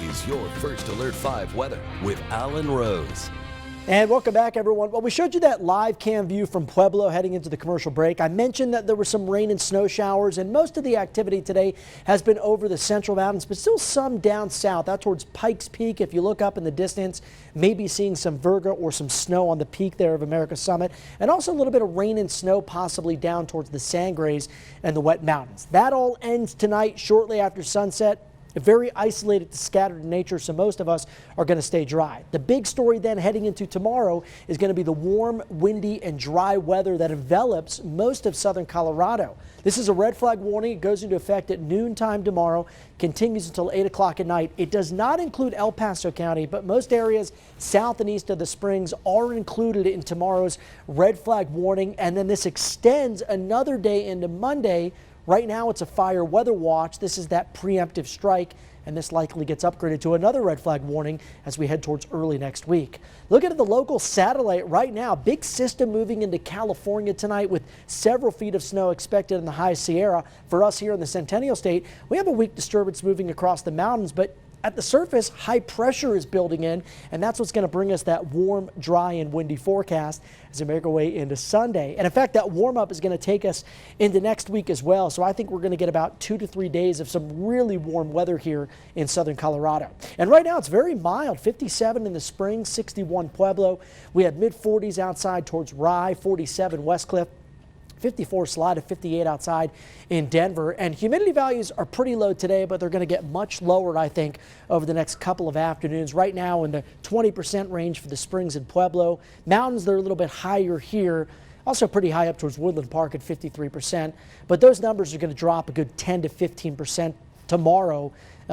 is your First Alert 5 weather with Alan Rose. And welcome back, everyone. Well, we showed you that live cam view from Pueblo heading into the commercial break. I mentioned that there were some rain and snow showers, and most of the activity today has been over the central mountains, but still some down south, out towards Pikes Peak. If you look up in the distance, maybe seeing some virga or some snow on the peak there of America Summit, and also a little bit of rain and snow possibly down towards the Sangres and the wet mountains. That all ends tonight shortly after sunset. Very isolated to scattered in nature, so most of us are going to stay dry. The big story then heading into tomorrow is going to be the warm, windy, and dry weather that envelops most of southern Colorado. This is a red flag warning. It goes into effect at noontime tomorrow, continues until 8 o'clock at night. It does not include El Paso County, but most areas south and east of the Springs are included in tomorrow's red flag warning, and then this extends another day into Monday. Right now, it's a fire weather watch. This is that preemptive strike, and this likely gets upgraded to another red flag warning as we head towards early next week. Looking at the local satellite right now, big system moving into California tonight with several feet of snow expected in the high Sierra. For us here in the Centennial State, we have a weak disturbance moving across the mountains, but at the surface, high pressure is building in, and that's what's going to bring us that warm, dry, and windy forecast as we make our way into Sunday. And in fact, that warm up is going to take us into next week as well. So I think we're going to get about 2 to 3 days of some really warm weather here in southern Colorado. And right now, it's very mild, 57 in the Springs, 61 Pueblo. We had mid-40s outside towards Rye, 47 Westcliff. 54 Slide, 58 outside in Denver. And humidity values are pretty low today, but they're going to get much lower, I think, over the next couple of afternoons. Right now in the 20% range for the Springs and Pueblo. Mountains, they're a little bit higher here. Also pretty high up towards Woodland Park at 53%. But those numbers are going to drop a good 10 to 15% tomorrow.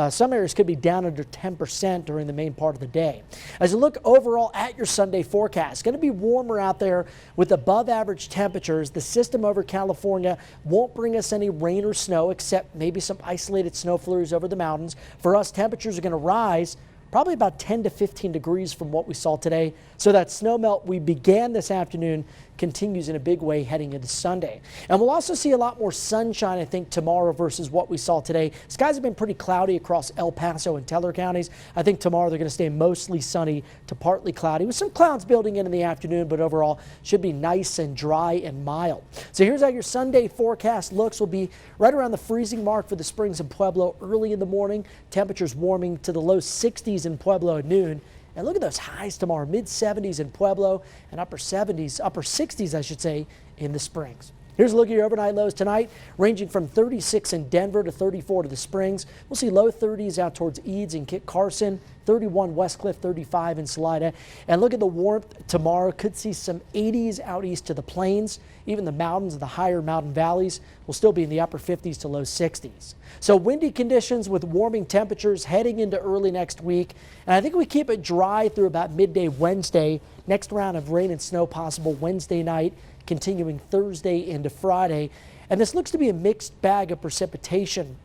Some areas could be down under 10% during the main part of the day. As you look overall at your Sunday forecast, it's going to be warmer out there with above average temperatures. The system over California won't bring us any rain or snow, except maybe some isolated snow flurries over the mountains. For us, temperatures are going to rise probably about 10 to 15 degrees from what we saw today. So that snow melt we began this afternoon continues in a big way heading into Sunday. And we'll also see a lot more sunshine, I think, tomorrow versus what we saw today. Skies have been pretty cloudy across El Paso and Teller counties. I think tomorrow they're going to stay mostly sunny to partly cloudy with some clouds building in the afternoon, but overall should be nice and dry and mild. So here's how your Sunday forecast looks. Will be right around the freezing mark for the Springs and Pueblo early in the morning. Temperatures warming to the low 60s in Pueblo at noon. And look at those highs tomorrow, mid-70s in Pueblo and upper 60s, I should say, in the Springs. Here's a look at your overnight lows tonight, ranging from 36 in Denver to 34 to the Springs. We'll see low 30s out towards Eads and Kit Carson, 31 Westcliff, 35 in Salida. And look at the warmth tomorrow. Could see some 80s out east to the plains. Even the mountains, the higher mountain valleys will still be in the upper 50s to low 60s. So windy conditions with warming temperatures heading into early next week. And I think we keep it dry through about midday Wednesday. Next round of rain and snow possible Wednesday night, continuing Thursday into Friday. And this looks to be a mixed bag of precipitation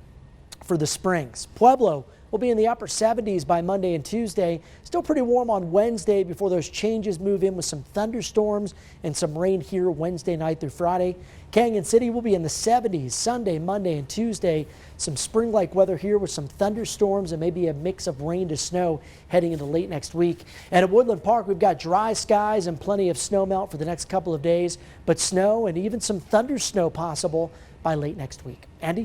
for the Springs. Pueblo will be in the upper 70s by Monday and Tuesday. Still pretty warm on Wednesday before those changes move in with some thunderstorms and some rain here Wednesday night through Friday. Canyon City will be in the 70s Sunday, Monday, and Tuesday. Some spring-like weather here with some thunderstorms and maybe a mix of rain to snow heading into late next week. And at Woodland Park, we've got dry skies and plenty of snow melt for the next couple of days, but snow and even some thunder snow possible by late next week. Andy?